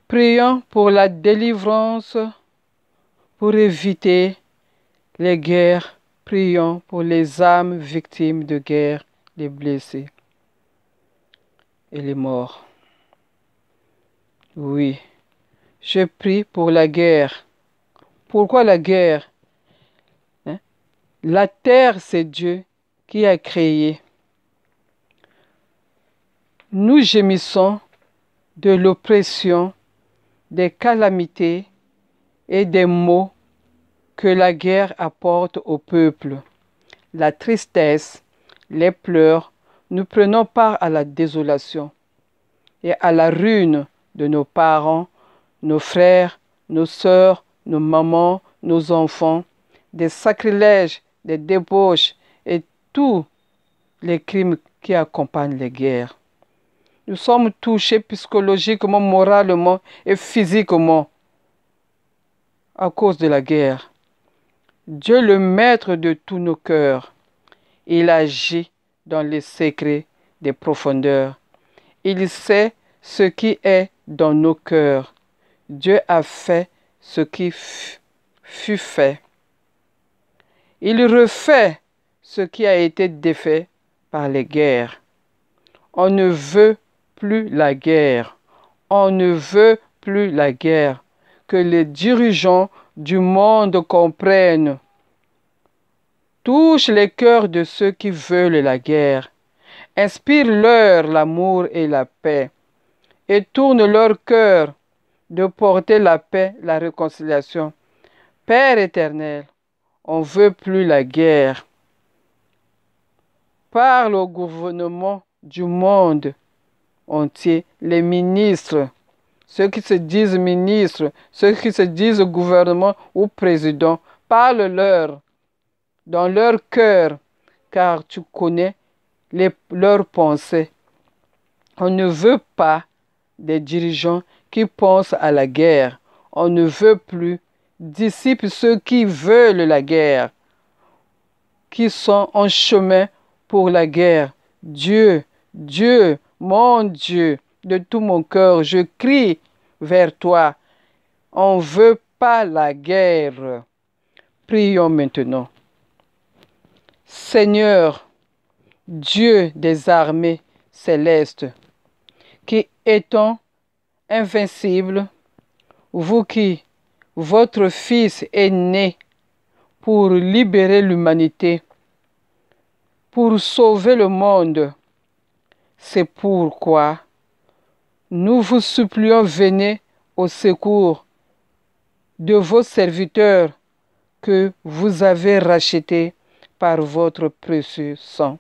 Prions pour la délivrance, pour éviter les guerres. Prions pour les âmes victimes de guerre, les blessés et les morts. Oui, je prie pour la guerre. Pourquoi la guerre? La terre, c'est Dieu qui a créé. Nous gémissons de l'oppression, des calamités et des maux que la guerre apporte au peuple. La tristesse, les pleurs, nous prenons part à la désolation et à la ruine de nos parents, nos frères, nos sœurs, nos mamans, nos enfants, des sacrilèges, des débauches et tous les crimes qui accompagnent les guerres. Nous sommes touchés psychologiquement, moralement et physiquement à cause de la guerre. Dieu, le maître de tous nos cœurs, il agit dans les secrets des profondeurs. Il sait ce qui est dans nos cœurs. Dieu a fait ce qui fut fait. Il refait ce qui a été défait par les guerres. On ne veut plus la guerre. On ne veut plus la guerre. Que les dirigeants du monde comprennent. Touche les cœurs de ceux qui veulent la guerre. Inspire-leur l'amour et la paix. Et tourne leur cœur de porter la paix, la réconciliation. Père éternel, on ne veut plus la guerre. Parle au gouvernement du monde entier, les ministres, ceux qui se disent ministres, ceux qui se disent gouvernement ou président, parle-leur dans leur cœur, car tu connais leurs pensées. On ne veut pas des dirigeants qui pensent à la guerre. On ne veut plus disciples ceux qui veulent la guerre, qui sont en chemin pour la guerre. Dieu, Dieu, mon Dieu, de tout mon cœur, je crie vers toi. On ne veut pas la guerre. Prions maintenant. Seigneur, Dieu des armées célestes, qui étant invincible, vous qui, votre Fils est né pour libérer l'humanité, pour sauver le monde. C'est pourquoi nous vous supplions, venez au secours de vos serviteurs que vous avez rachetés par votre précieux sang.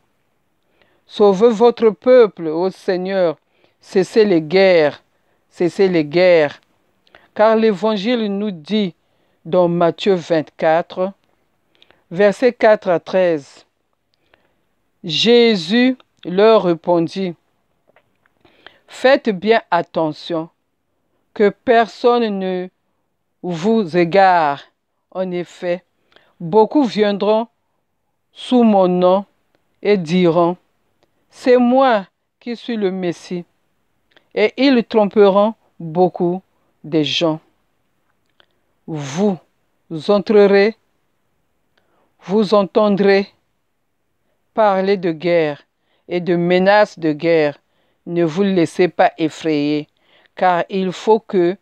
Sauvez votre peuple, ô Seigneur, cessez les guerres, car l'Évangile nous dit dans Matthieu 24, versets 4 à 13, Jésus leur répondit, faites bien attention que personne ne vous égare. En effet, beaucoup viendront sous mon nom et diront, c'est moi qui suis le Messie. Et ils tromperont beaucoup de gens. Vous entrerez, vous entendrez parler de guerre et de menaces de guerre. Ne vous laissez pas effrayer, car il faut que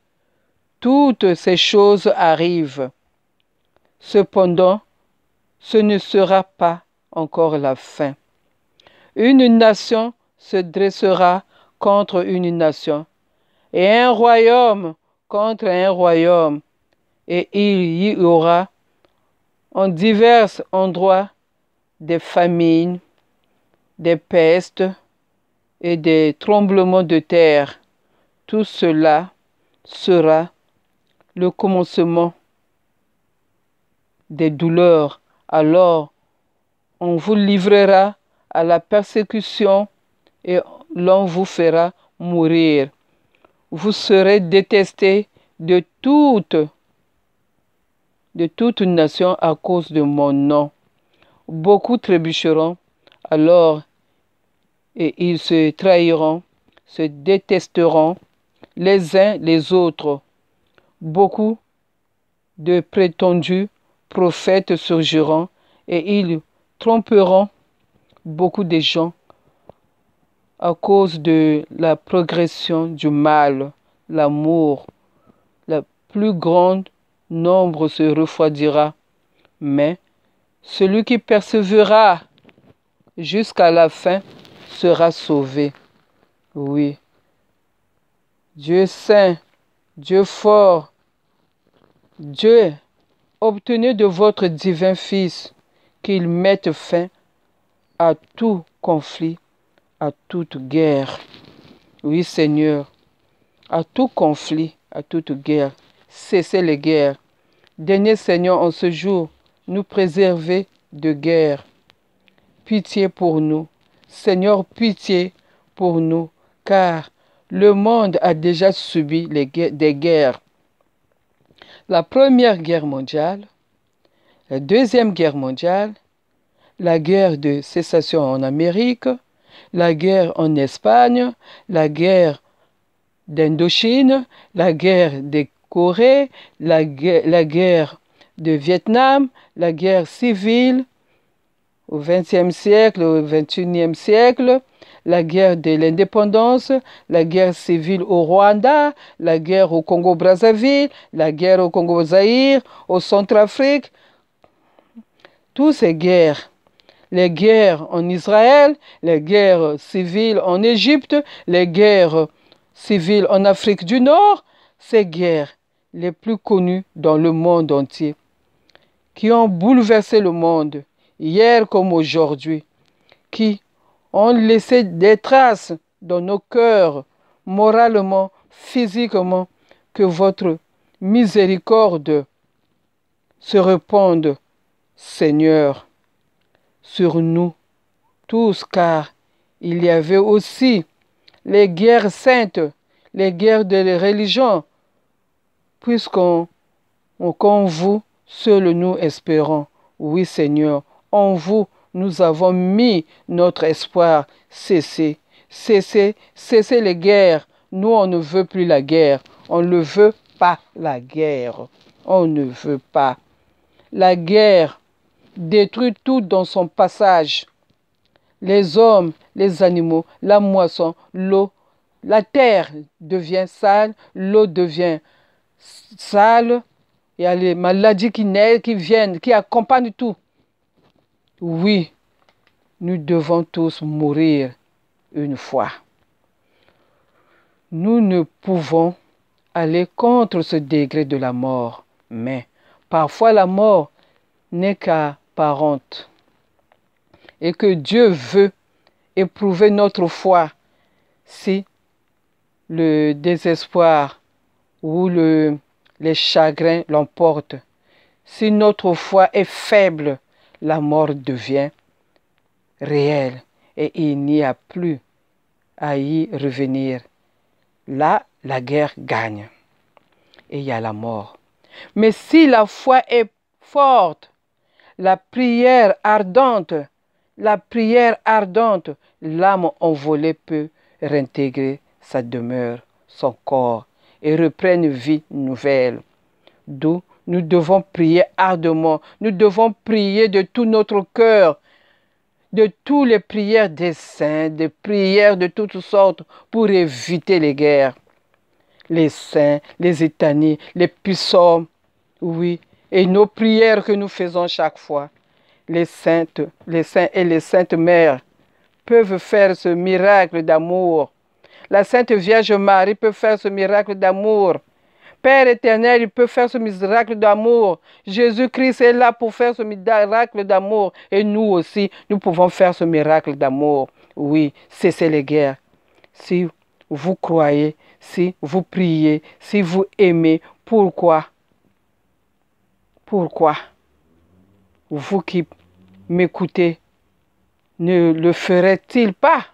toutes ces choses arrivent. Cependant, ce ne sera pas encore la fin. Une nation se dressera contre une nation, et un royaume contre un royaume, et il y aura en divers endroits des famines, des pestes et des tremblements de terre. Tout cela sera le commencement des douleurs. Alors, on vous livrera à la persécution et l'on vous fera mourir. Vous serez détestés de toute nation à cause de mon nom. Beaucoup trébucheront alors et ils se trahiront, se détesteront les uns les autres. Beaucoup de prétendus prophètes surgiront et ils tromperont beaucoup de gens à cause de la progression du mal, l'amour. Le plus grand nombre se refroidira, mais celui qui persévérera jusqu'à la fin sera sauvé. Oui, Dieu saint, Dieu fort, Dieu, obtenez de votre divin Fils qu'il mette fin à tout conflit, à toute guerre. Oui, Seigneur, à tout conflit, à toute guerre. Cessez les guerres. Daignez, Seigneur, en ce jour, nous préserver de guerre. Pitié pour nous. Seigneur, pitié pour nous, car le monde a déjà subi des guerres. La Première Guerre mondiale, la Deuxième Guerre mondiale, la guerre de sécession en Amérique, la guerre en Espagne, la guerre d'Indochine, la guerre de Corée, la guerre de Vietnam, la guerre civile au XXe siècle, au XXIe siècle, la guerre de l'indépendance, la guerre civile au Rwanda, la guerre au Congo-Brazzaville, la guerre au Congo-Zaïre, au Centrafrique. Toutes ces guerres, les guerres en Israël, les guerres civiles en Égypte, les guerres civiles en Afrique du Nord, ces guerres les plus connues dans le monde entier, qui ont bouleversé le monde, hier comme aujourd'hui, qui ont laissé des traces dans nos cœurs, moralement, physiquement, que votre miséricorde se répande, Seigneur, sur nous tous, car il y avait aussi les guerres saintes, les guerres de religion, puisqu'en vous, seul nous espérons. Oui, Seigneur, en vous, nous avons mis notre espoir. Cessez, cessez, cessez les guerres. Nous, on ne veut plus la guerre. On ne veut pas la guerre. On ne veut pas. La guerre détruit tout dans son passage. Les hommes, les animaux, la moisson, l'eau, la terre devient sale, l'eau devient sale. Il y a les maladies qui naissent, qui viennent, qui accompagnent tout. Oui, nous devons tous mourir une fois. Nous ne pouvons aller contre ce degré de la mort, mais parfois la mort n'est qu'apparente. Et que Dieu veut éprouver notre foi si le désespoir ou les chagrins l'emportent. Si notre foi est faible, la mort devient réelle et il n'y a plus à y revenir. Là, la guerre gagne et il y a la mort. Mais si la foi est forte, la prière ardente, l'âme envolée peut réintégrer sa demeure, son corps et reprendre vie nouvelle. D'où nous devons prier ardemment, nous devons prier de tout notre cœur, de toutes les prières des saints, des prières de toutes sortes pour éviter les guerres. Les saints, les étanies, les psaumes, oui, et nos prières que nous faisons chaque fois. Les saints et les saintes mères peuvent faire ce miracle d'amour. La Sainte Vierge Marie peut faire ce miracle d'amour. Père éternel, il peut faire ce miracle d'amour. Jésus-Christ est là pour faire ce miracle d'amour. Et nous aussi, nous pouvons faire ce miracle d'amour. Oui, cessez les guerres. Si vous croyez, si vous priez, si vous aimez, pourquoi? Pourquoi? Vous qui m'écoutez, ne le ferait-il pas?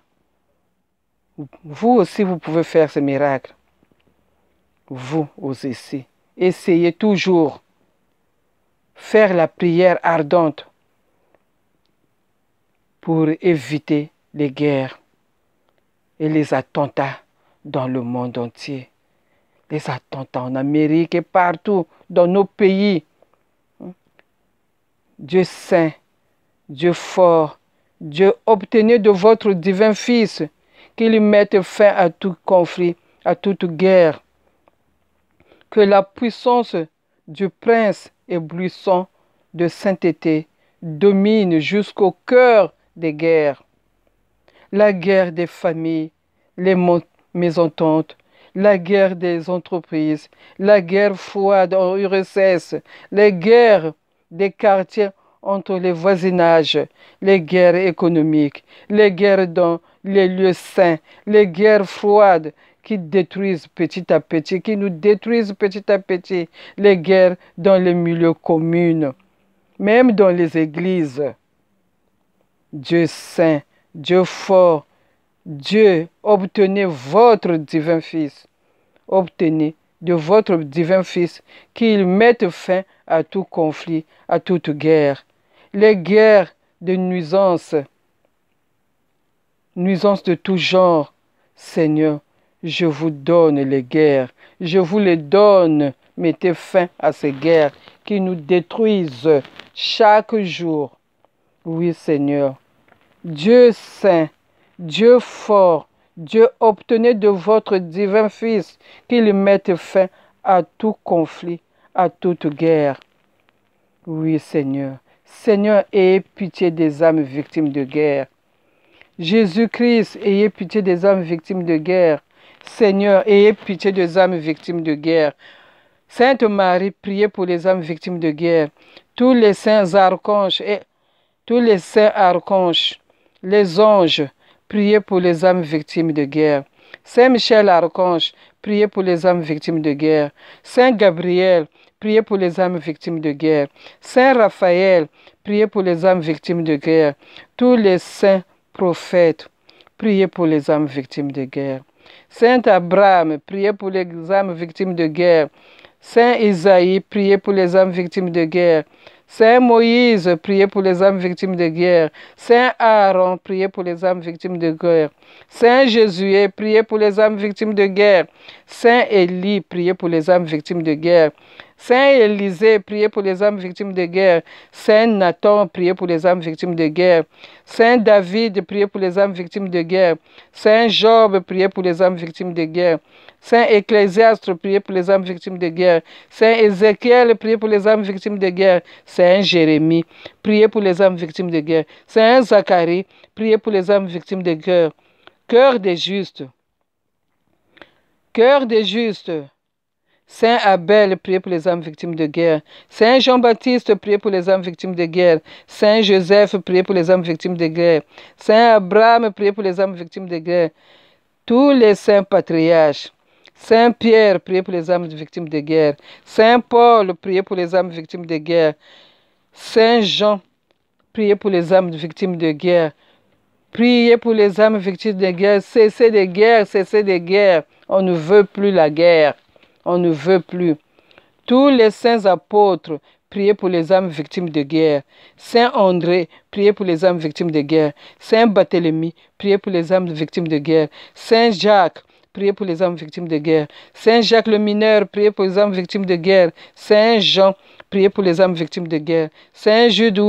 Vous aussi, vous pouvez faire ce miracle. Vous aussi. Essayez toujours faire la prière ardente pour éviter les guerres et les attentats dans le monde entier. les attentats en Amérique et partout dans nos pays. Dieu saint, Dieu fort, Dieu, obtenez de votre divin Fils qu'il mette fin à tout conflit, à toute guerre. Que la puissance du prince éblouissant de sainteté domine jusqu'au cœur des guerres. La guerre des familles, les mésententes, la guerre des entreprises, la guerre froide en URSS, les guerres des quartiers entre les voisinages, les guerres économiques, les guerres dans les lieux saints, les guerres froides qui détruisent petit à petit, qui nous détruisent petit à petit, les guerres dans les milieux communs, même dans les églises. Dieu saint, Dieu fort, Dieu, obtenez votre divin Fils. Obtenez de votre divin Fils qu'il mette fin à tout conflit, à toute guerre. Les guerres de nuisances de tout genre. Seigneur, je vous donne les guerres. Je vous les donne. Mettez fin à ces guerres qui nous détruisent chaque jour. Oui, Seigneur. Dieu saint, Dieu fort, Dieu, obtenez de votre divin Fils qu'il mette fin à tout conflit, à toute guerre. Oui, Seigneur. Seigneur, ayez pitié des âmes victimes de guerre. Jésus-Christ, ayez pitié des âmes victimes de guerre. Seigneur, ayez pitié des âmes victimes de guerre. Sainte Marie, priez pour les âmes victimes de guerre. Tous les saints archanges les anges, priez pour les âmes victimes de guerre. Saint Michel Archange, priez pour les âmes victimes de guerre. Saint Gabriel, priez pour les âmes victimes de guerre. Saint Raphaël, priez pour les âmes victimes de guerre. Tous les saints prophètes, priez pour les âmes victimes de guerre. Saint Abraham, priez pour les âmes victimes de guerre. Saint Isaïe, priez pour les âmes victimes de guerre. Saint Moïse, priez pour les âmes victimes de guerre. Saint Aaron, priez pour les âmes victimes de guerre. Saint Jésus, priez pour les âmes victimes de guerre. Saint Élie, priez pour les âmes victimes de guerre. Saint Élisée, priez pour les âmes victimes de guerre. Saint Nathan, priez pour les âmes victimes de guerre. Saint David, priez pour les âmes victimes de guerre. Saint Job, priez pour les âmes victimes de guerre. Saint Ecclésiaste, priez pour les âmes victimes de guerre. Saint Ézéchiel, priez pour les âmes victimes de guerre. Saint Jérémie, priez pour les âmes victimes de guerre. Saint Zacharie, priez pour les âmes victimes de guerre. Cœur des justes. Cœur des justes. Saint Abel, priez pour les âmes victimes de guerre. Saint Jean-Baptiste, priez pour les âmes victimes de guerre. Saint Joseph, priez pour les âmes victimes de guerre. Saint Abraham, priez pour les âmes victimes de guerre. Tous les saints patriarches. Saint Pierre, priez pour les âmes victimes de guerre. Saint Paul, priez pour les âmes victimes de guerre. Saint Jean, priez pour les âmes victimes de guerre. Priez pour les âmes victimes de guerre. Cessez des guerres, cessez des guerres. On ne veut plus la guerre. On ne veut plus. Tous les saints apôtres, priez pour les âmes victimes de guerre. Saint André, priez pour les âmes victimes de guerre. Saint Barthélemy, priez pour les âmes victimes de guerre. Saint Jacques, priez pour les âmes victimes de guerre. Saint Jacques le mineur, priez pour les âmes victimes de guerre. Saint Jean, priez pour les âmes victimes de guerre. Saint Jude,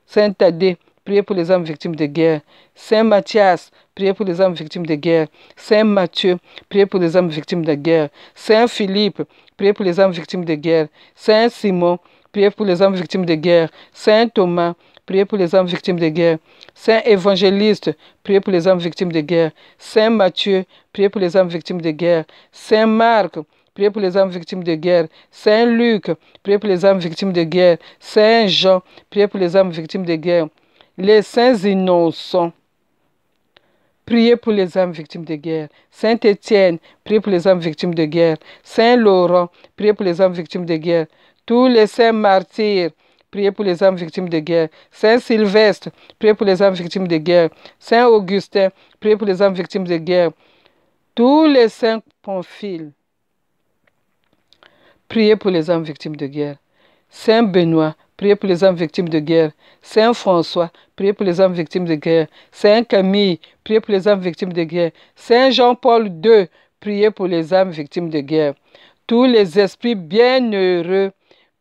Saint Thaddée, priez pour les âmes victimes de guerre. Saint Matthias, priez pour les âmes victimes de guerre. Saint Matthieu, priez pour les âmes victimes de guerre. Saint Philippe, priez pour les âmes victimes de guerre. Saint Simon, priez pour les âmes victimes de guerre. Saint Thomas, priez pour les âmes victimes de guerre. Saint Évangéliste, priez pour les âmes victimes de guerre. Saint Matthieu, priez pour les âmes victimes de guerre. Saint Marc, priez pour les âmes victimes de guerre. Saint Luc, priez pour les âmes victimes de guerre. Saint Jean, priez pour les âmes victimes de guerre. Les saints innocents, priez pour les âmes victimes de guerre. Saint Étienne, priez pour les âmes victimes de guerre. Saint Laurent, priez pour les âmes victimes de guerre. Tous les saints martyrs, priez pour les âmes victimes de guerre. Saint Sylvestre, priez pour les âmes victimes de guerre. Saint Augustin, priez pour les âmes victimes de guerre. Tous les saints Pamphile, priez pour les âmes victimes de guerre. Saint Benoît, priez pour les âmes victimes de guerre. Saint François, priez pour les âmes victimes de guerre. Saint Camille, priez pour les âmes victimes de guerre. Saint Jean-Paul II, priez pour les âmes victimes de guerre. Tous les esprits bienheureux,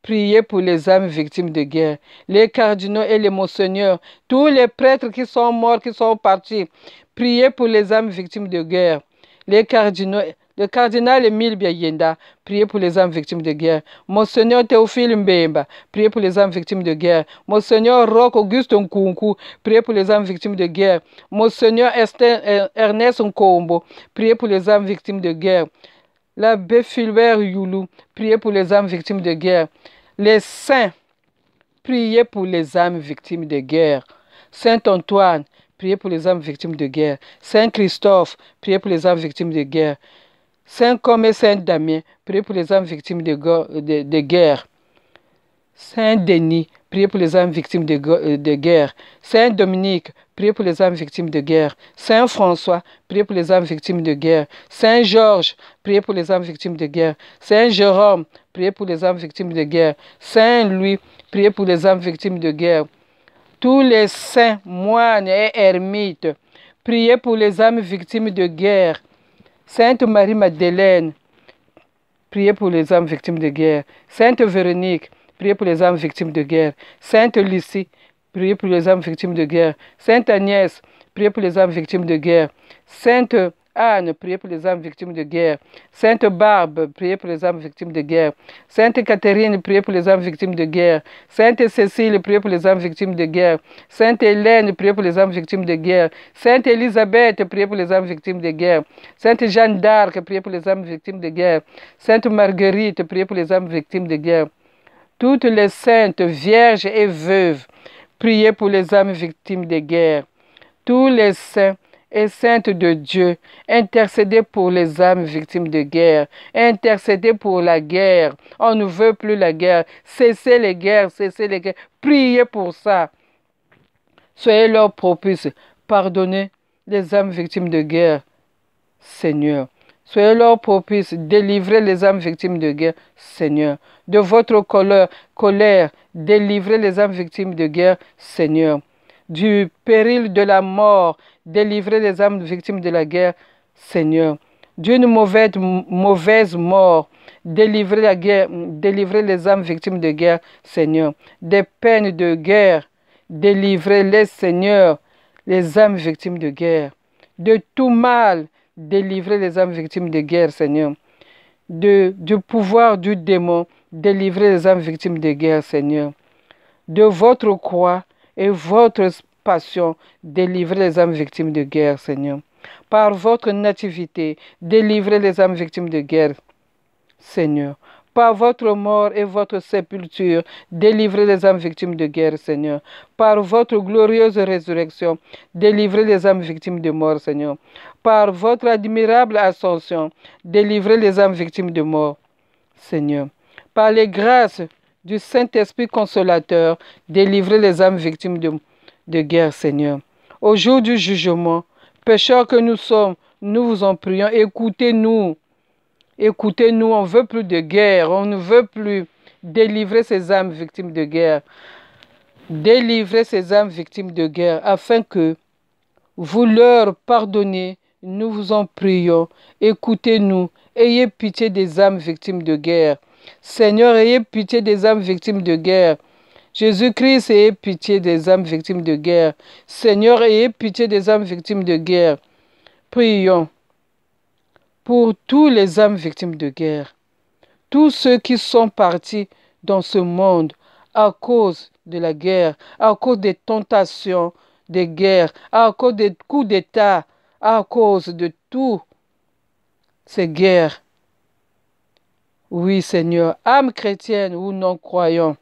priez pour les âmes victimes de guerre. Les cardinaux et les monseigneurs, tous les prêtres qui sont morts, qui sont partis, priez pour les âmes victimes de guerre. Les cardinaux, le cardinal Émile Biayenda, priez pour les âmes victimes de guerre. Monseigneur Théophile Mbemba, priez pour les âmes victimes de guerre. Monseigneur Roch Auguste Nkunku, priez pour les âmes victimes de guerre. Monseigneur Ernest Nkombo, priez pour les âmes victimes de guerre. L'abbé Fulbert Youlou, priez pour les âmes victimes de guerre. Les saints, priez pour les âmes victimes de guerre. Saint Antoine, priez pour les âmes victimes de guerre. Saint Christophe, priez pour les âmes victimes de guerre. Saint Côme et Saint Damien, priez pour les âmes victimes de guerre. Saint Denis, priez pour les âmes victimes de guerre. Saint Dominique, priez pour les âmes victimes de guerre. Saint François, priez pour les âmes victimes de guerre. Saint Georges, priez pour les âmes victimes de guerre. Saint Jérôme, priez pour les âmes victimes de guerre. Saint Louis, priez pour les âmes victimes de guerre. Tous les saints, moines et ermites, priez pour les âmes victimes de guerre. Sainte Marie-Madeleine, priez pour les âmes victimes de guerre. Sainte Véronique, priez pour les âmes victimes de guerre. Sainte Lucie, priez pour les âmes victimes de guerre. Sainte Agnès, priez pour les âmes victimes de guerre. Sainte Anne, priez pour les âmes victimes de guerre. Sainte Barbe, priez pour les âmes victimes de guerre. Sainte Catherine, priez pour les âmes victimes de guerre. Sainte Cécile, priez pour les âmes victimes de guerre. Sainte Hélène, priez pour les âmes victimes de guerre. Sainte Élisabeth, priez pour les âmes victimes de guerre. Sainte Jeanne d'Arc, priez pour les âmes victimes de guerre. Sainte Marguerite, priez pour les âmes victimes de guerre. Toutes les saintes, vierges et veuves, priez pour les âmes victimes de guerre. Tous les saints et saintes de Dieu, intercédez pour les âmes victimes de guerre. Intercédez pour la guerre. On ne veut plus la guerre. Cessez les guerres, cessez les guerres. Priez pour ça. Soyez leur propice. Pardonnez les âmes victimes de guerre, Seigneur. Soyez leur propice. Délivrez les âmes victimes de guerre, Seigneur. De votre colère, délivrez les âmes victimes de guerre, Seigneur. Du péril de la mort, délivrez les âmes victimes de la guerre, Seigneur. D'une mauvaise mort, délivrez les âmes victimes de guerre, Seigneur. Des peines de guerre, délivrez-les, Seigneur, les âmes victimes de guerre. De tout mal, délivrez les âmes victimes de guerre, Seigneur. Du pouvoir du démon, délivrez les âmes victimes de guerre, Seigneur. De votre croix et votre passion, délivrez les âmes victimes de guerre, Seigneur. Par votre nativité, délivrez les âmes victimes de guerre, Seigneur. Par votre mort et votre sépulture, délivrez les âmes victimes de guerre, Seigneur. Par votre glorieuse résurrection, délivrez les âmes victimes de mort, Seigneur. Par votre admirable ascension, délivrez les âmes victimes de mort, Seigneur. Par les grâces du Saint-Esprit consolateur, délivrez les âmes victimes de guerre, Seigneur. Au jour du jugement, pécheurs que nous sommes, nous vous en prions, écoutez-nous. Écoutez-nous, on ne veut plus de guerre, on ne veut plus délivrer ces âmes victimes de guerre. Délivrez ces âmes victimes de guerre afin que vous leur pardonniez, nous vous en prions. Écoutez-nous, ayez pitié des âmes victimes de guerre. Seigneur, ayez pitié des âmes victimes de guerre. Jésus-Christ, ayez pitié des âmes victimes de guerre. Seigneur, ayez pitié des âmes victimes de guerre. Prions pour tous les âmes victimes de guerre. Tous ceux qui sont partis dans ce monde à cause de la guerre, à cause des tentations des guerres, à cause des coups d'État, à cause de toutes ces guerres. Oui, Seigneur, âme chrétienne ou non croyant,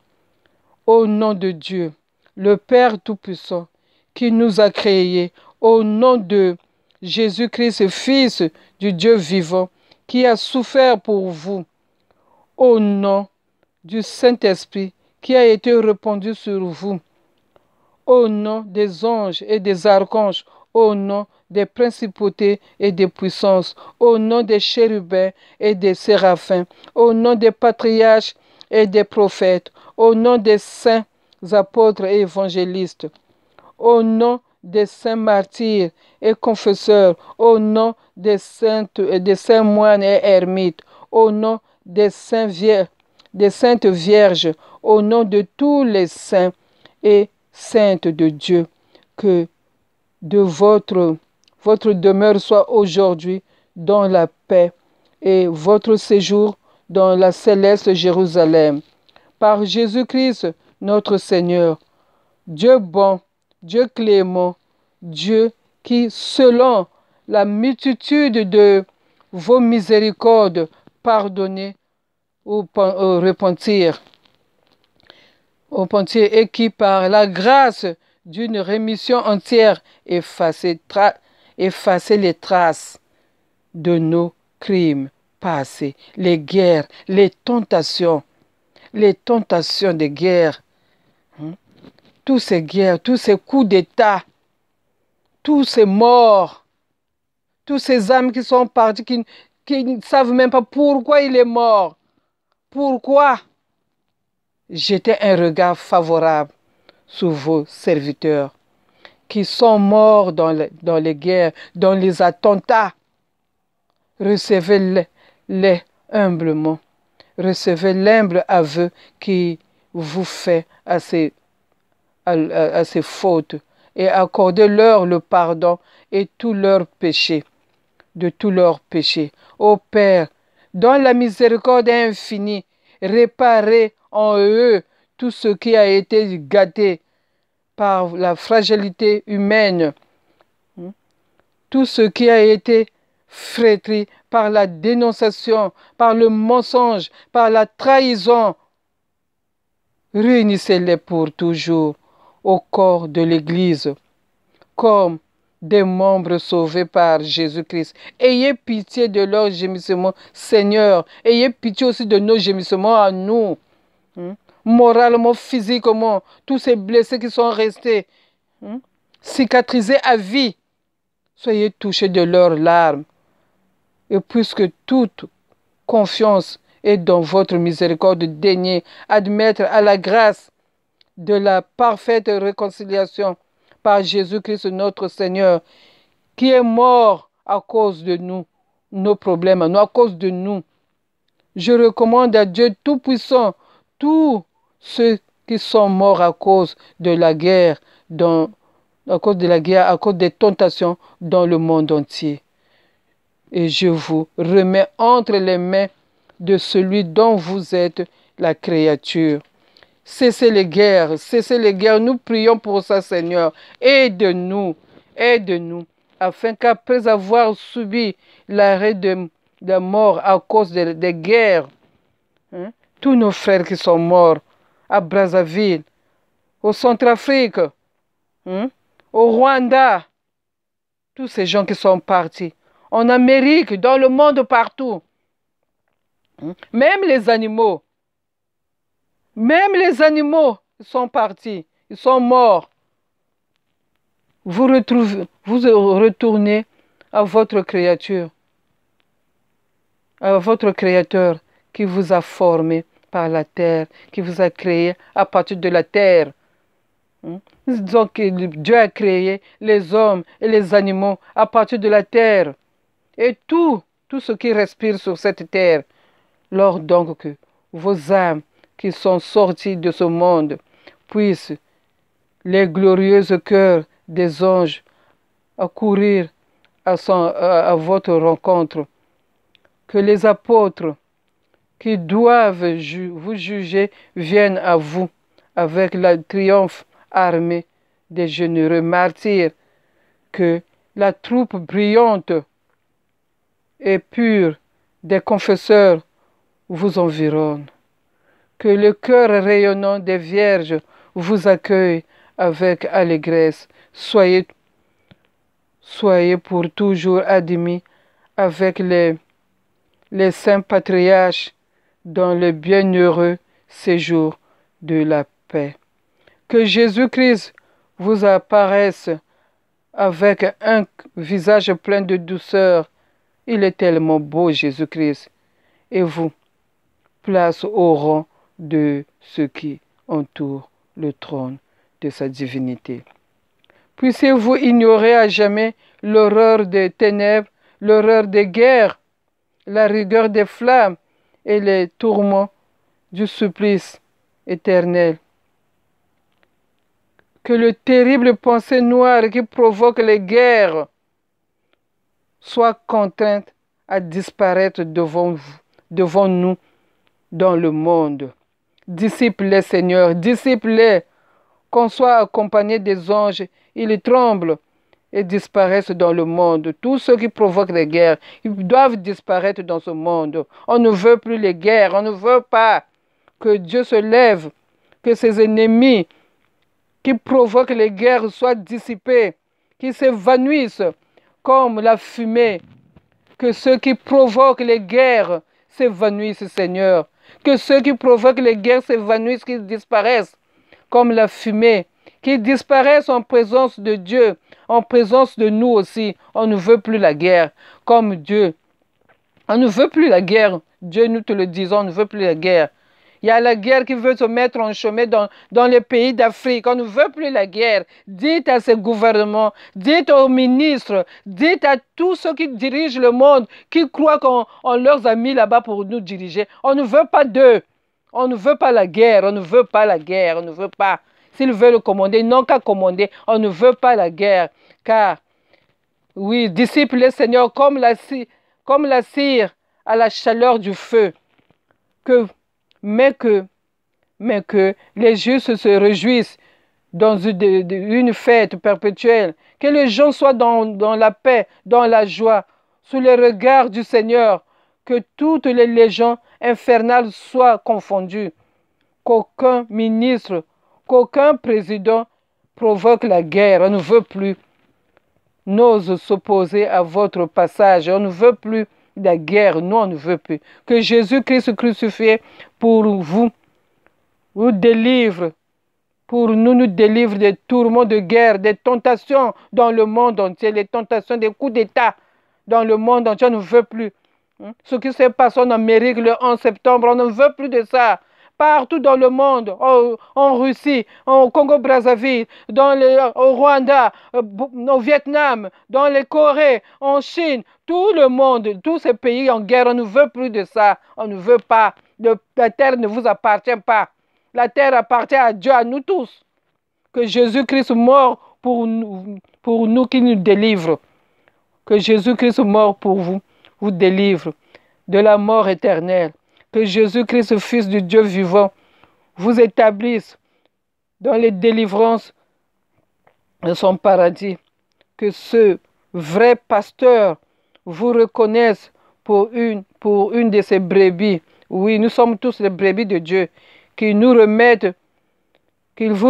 au nom de Dieu, le Père Tout-Puissant, qui nous a créés, au nom de Jésus-Christ, Fils du Dieu vivant, qui a souffert pour vous, au nom du Saint-Esprit, qui a été répandu sur vous, au nom des anges et des archanges, au nom des principautés et des puissances, au nom des chérubins et des séraphins, au nom des patriarches et des prophètes, au nom des saints apôtres et évangélistes, au nom des saints martyrs et confesseurs, au nom des saints moines et ermites, au nom des saintes vierges, au nom de tous les saints et saintes de Dieu, que de votre demeure soit aujourd'hui dans la paix et votre séjour dans la céleste Jérusalem. Par Jésus-Christ, notre Seigneur, Dieu bon, Dieu clément, Dieu qui, selon la multitude de vos miséricordes, pardonnez ou repentir et qui, par la grâce d'une rémission entière, effacer les traces de nos crimes passés, les guerres, les tentations de guerre, tous ces guerres, tous ces coups d'État, tous ces morts, tous ces âmes qui sont partis, qui ne savent même pas pourquoi il est mort. Pourquoi? Jetez un regard favorable sur vos serviteurs qui sont morts dans les guerres, dans les attentats. Recevez-les humblement. Recevez l'humble aveu qui vous fait à ces fautes et accordez-leur le pardon et tous leurs péchés, de tous leurs péchés. Ô Père, dans la miséricorde infinie, réparez en eux tout ce qui a été gâté par la fragilité humaine, tout ce qui a été flétri par la dénonciation, par le mensonge, par la trahison. Réunissez-les pour toujours au corps de l'Église, comme des membres sauvés par Jésus-Christ. Ayez pitié de leurs gémissements, Seigneur. Ayez pitié aussi de nos gémissements à nous. Moralement, physiquement, tous ces blessés qui sont restés cicatrisés à vie. Soyez touchés de leurs larmes. Et puisque toute confiance est dans votre miséricorde, daignez admettre à la grâce de la parfaite réconciliation par Jésus-Christ notre Seigneur, qui est mort à cause de nous, nos problèmes, à cause de nous. Je recommande à Dieu Tout-Puissant tous ceux qui sont morts à cause de la guerre, à cause des tentations dans le monde entier. Et je vous remets entre les mains de celui dont vous êtes la créature. Cessez les guerres, nous prions pour ça, Seigneur. Aide-nous, afin qu'après avoir subi l'arrêt de la mort à cause des guerres, tous nos frères qui sont morts à Brazzaville, au Centrafrique, au Rwanda, tous ces gens qui sont partis, en Amérique, dans le monde partout, même les animaux sont partis, ils sont morts. Vous retournez à votre créature, à votre Créateur qui vous a formé par la terre, qui vous a créé à partir de la terre. Donc Dieu a créé les hommes et les animaux à partir de la terre. Et tout ce qui respire sur cette terre. Lors donc que vos âmes qui sont sorties de ce monde puissent, les glorieux cœurs des anges, accourir à votre rencontre. Que les apôtres qui doivent vous juger viennent à vous avec la triomphe armée des généreux martyrs. Que la troupe brillante et pure des confesseurs vous environne. Que le cœur rayonnant des vierges vous accueille avec allégresse. Soyez pour toujours admis avec les saints patriarches dans le bienheureux séjour de la paix. Que Jésus-Christ vous apparaisse avec un visage plein de douceur. Il est tellement beau, Jésus-Christ, et vous place au rang de ceux qui entourent le trône de sa divinité. Puissiez-vous ignorer à jamais l'horreur des ténèbres, l'horreur des guerres, la rigueur des flammes et les tourments du supplice éternel. Que le terrible pensée noire qui provoque les guerres soit contrainte à disparaître devant nous dans le monde. Dissipe-les, Seigneur, dissipe-les, qu'on soit accompagné des anges, ils tremblent et disparaissent dans le monde. Tous ceux qui provoquent les guerres, ils doivent disparaître dans ce monde. On ne veut plus les guerres, on ne veut pas que Dieu se lève, que ses ennemis qui provoquent les guerres soient dissipés, qu'ils s'évanouissent comme la fumée, que ceux qui provoquent les guerres s'évanouissent, Seigneur, que ceux qui provoquent les guerres s'évanouissent, qu'ils disparaissent comme la fumée, qu'ils disparaissent en présence de Dieu, en présence de nous aussi. On ne veut plus la guerre comme Dieu. On ne veut plus la guerre. Dieu, nous te le disons, on ne veut plus la guerre. Il y a la guerre qui veut se mettre en chemin dans les pays d'Afrique. On ne veut plus la guerre. Dites à ces gouvernements, dites aux ministres, dites à tous ceux qui dirigent le monde, qui croient qu'on leur a mis là-bas pour nous diriger. On ne veut pas d'eux. On ne veut pas la guerre. On ne veut pas la guerre. On ne veut pas. S'ils veulent commander, ils n'ont qu'à commander. On ne veut pas la guerre. Car, oui, disciple Seigneur, comme la cire à la chaleur du feu. Mais que les justes se réjouissent dans une fête perpétuelle. Que les gens soient dans la paix, dans la joie, sous le regard du Seigneur. Que toutes les légions infernales soient confondues. Qu'aucun ministre, qu'aucun président provoque la guerre. On ne veut plus. N'ose s'opposer à votre passage. On ne veut plus la guerre. Non, on ne veut plus. Que Jésus-Christ crucifié pour vous délivre, pour nous délivre des tourments de guerre, des tentations dans le monde entier, les tentations des coups d'État dans le monde entier. On ne veut plus. Ce qui s'est passé en Amérique le 11 septembre, on ne veut plus de ça. Partout dans le monde, en Russie, au Congo-Brazzaville, au Rwanda, au Vietnam, dans les Corées, en Chine, tout le monde, tous ces pays en guerre, on ne veut plus de ça. On ne veut pas. La terre ne vous appartient pas. La terre appartient à Dieu, à nous tous. Que Jésus-Christ mort pour nous qui nous délivre. Que Jésus-Christ mort pour vous délivre de la mort éternelle. Que Jésus-Christ, Fils du Dieu vivant, vous établisse dans les délivrances de son paradis. Que ce vrai pasteur vous reconnaisse pour une de ses brebis. Oui, nous sommes tous les brebis de Dieu. Qu'il vous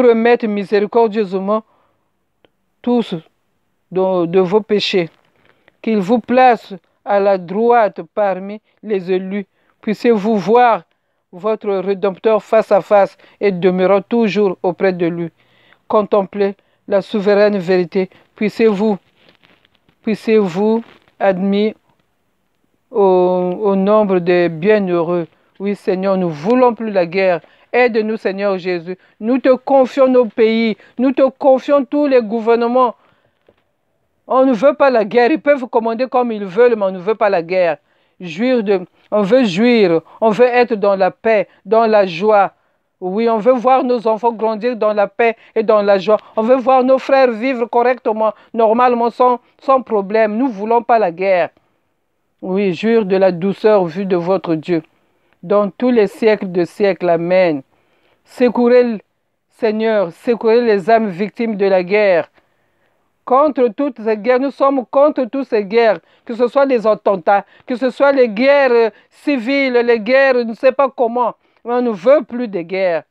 remette miséricordieusement tous de vos péchés. Qu'il vous place à la droite parmi les élus. Puissiez-vous voir votre Rédempteur face à face et demeurant toujours auprès de lui. Contemplez la souveraine vérité. Puissiez-vous admis au nombre des bienheureux. Oui, Seigneur, nous ne voulons plus la guerre. Aide-nous, Seigneur Jésus. Nous te confions nos pays. Nous te confions tous les gouvernements. On ne veut pas la guerre. Ils peuvent commander comme ils veulent, mais on ne veut pas la guerre. On veut jouir. On veut être dans la paix, dans la joie. Oui, on veut voir nos enfants grandir dans la paix et dans la joie. On veut voir nos frères vivre correctement, normalement, sans problème. Nous ne voulons pas la guerre. Oui, jure de la douceur vue de votre Dieu. Dans tous les siècles de siècles. Amen. Secourez, Seigneur, secourez les âmes victimes de la guerre. Contre toutes ces guerres, nous sommes contre toutes ces guerres, que ce soit les attentats, que ce soit les guerres civiles, les guerres, je ne sais pas comment. Mais on ne veut plus de guerre.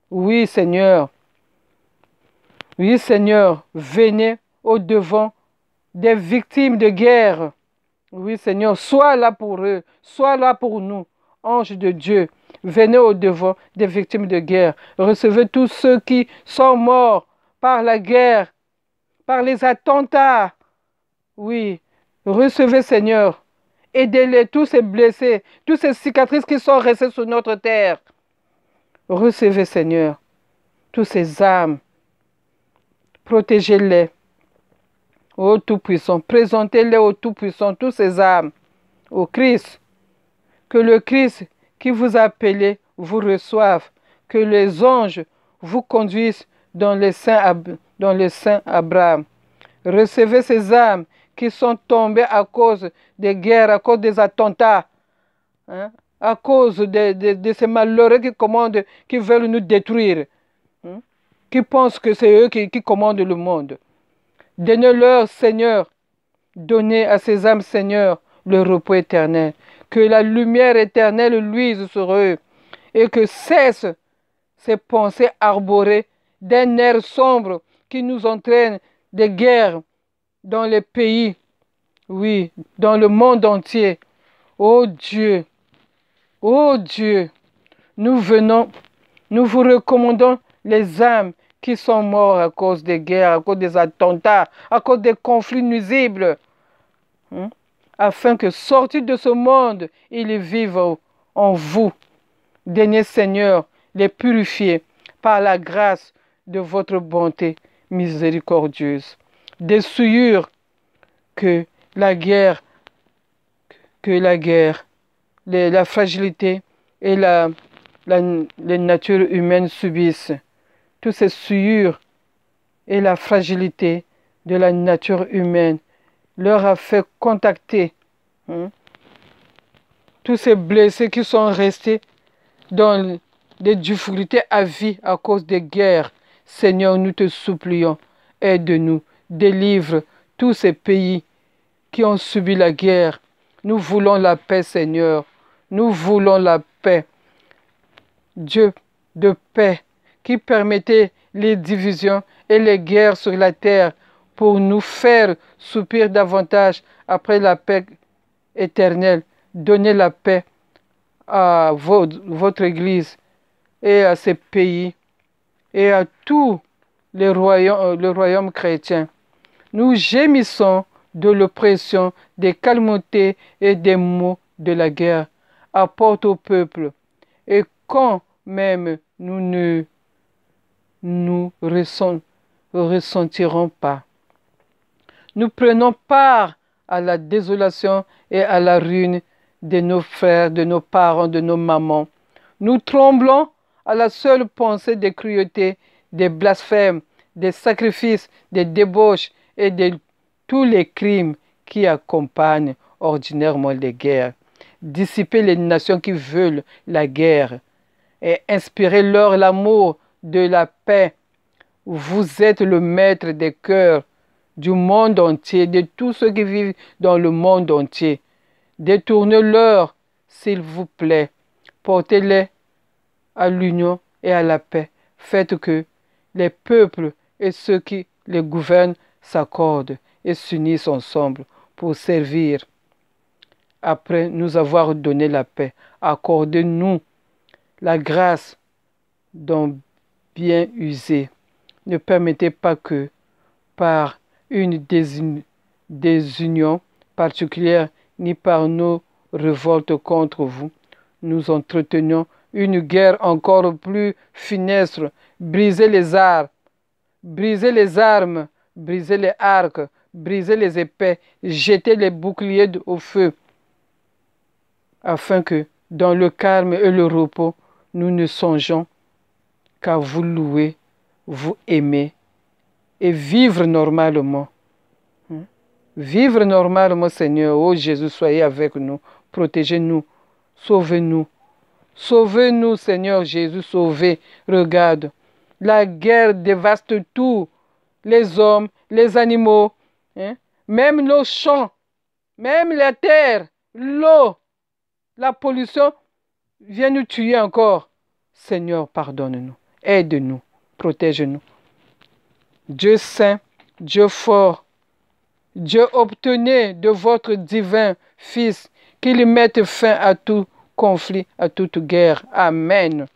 Oui, Seigneur. Oui, Seigneur, venez au-devant des victimes de guerre. Oui, Seigneur, sois là pour eux, sois là pour nous. Ange de Dieu, venez au-devant des victimes de guerre. Recevez tous ceux qui sont morts par la guerre, par les attentats. Oui, recevez, Seigneur. Aidez-les, tous ces blessés, toutes ces cicatrices qui sont restées sur notre terre. Recevez, Seigneur, tous ces âmes Protégez-les, ô Tout-Puissant. Présentez-les au Tout-Puissant, tous ces âmes, au Christ. Que le Christ qui vous a appelé vous reçoive. Que les anges vous conduisent dans les saints Abraham. Recevez ces âmes qui sont tombées à cause des guerres, à cause des attentats, hein, à cause de ces malheureux qui veulent nous détruire, hein, qui pensent que c'est eux qui commandent le monde. Donnez-leur, Seigneur, donnez à ces âmes, Seigneur, le repos éternel. Que la lumière éternelle luise sur eux et que cessent ces pensées arborées d'un air sombre qui nous entraîne des guerres dans les pays, oui, dans le monde entier. Oh Dieu, nous venons, nous vous recommandons les âmes qui sont mortes à cause des guerres, à cause des attentats, à cause des conflits nuisibles, hein, afin que, sortis de ce monde, ils vivent en vous. Daignez, Seigneur, les purifier par la grâce de votre bonté miséricordieuse. Des souillures que la guerre, la fragilité et les natures humaines subissent. Toutes ces souillures et la fragilité de la nature humaine leur a fait contacter, hein, tous ces blessés qui sont restés dans des difficultés à vie à cause des guerres. Seigneur, nous te supplions, aide-nous, délivre tous ces pays qui ont subi la guerre. Nous voulons la paix, Seigneur. Nous voulons la paix. Dieu de paix qui permettait les divisions et les guerres sur la terre pour nous faire soupirer davantage après la paix éternelle. Donnez la paix à votre Église et à ces pays et à tous le royaume chrétien. Nous gémissons de l'oppression, des calamités et des maux de la guerre. Apporte au peuple. Et quand même nous ne nous ressentirons pas. Nous prenons part à la désolation et à la ruine de nos frères, de nos parents, de nos mamans. Nous tremblons à la seule pensée des cruautés, des blasphèmes, des sacrifices, des débauches et de tous les crimes qui accompagnent ordinairement les guerres. Dissiper les nations qui veulent la guerre et inspirer leur l'amour de la paix. Vous êtes le maître des cœurs du monde entier, de tous ceux qui vivent dans le monde entier. Détournez-leur, s'il vous plaît. Portez-les à l'union et à la paix. Faites que les peuples et ceux qui les gouvernent s'accordent et s'unissent ensemble pour servir. Après nous avoir donné la paix, accordez-nous la grâce d'en bien user. Ne permettez pas que, par une désunion particulière, ni par nos révoltes contre vous, nous entretenions une guerre encore plus funeste. Brisez les armes, brisez les armes, brisez les arcs, brisez les épées, jetez les boucliers au feu, afin que, dans le calme et le repos, nous ne songeons qu'à vous louer, vous aimer et vivre normalement. Vivre normalement, Seigneur. Oh Jésus, soyez avec nous. Protégez-nous. Sauvez-nous. Sauvez-nous, Seigneur Jésus. Sauvez. Regarde. La guerre dévaste tout. Les hommes, les animaux, hein? Même nos champs, même la terre, l'eau, la pollution vient nous tuer encore. Seigneur, pardonne-nous. Aide-nous. Protège-nous. Dieu saint, Dieu fort, Dieu, obtenez de votre divin Fils qu'il mette fin à tout conflit, à toute guerre. Amen.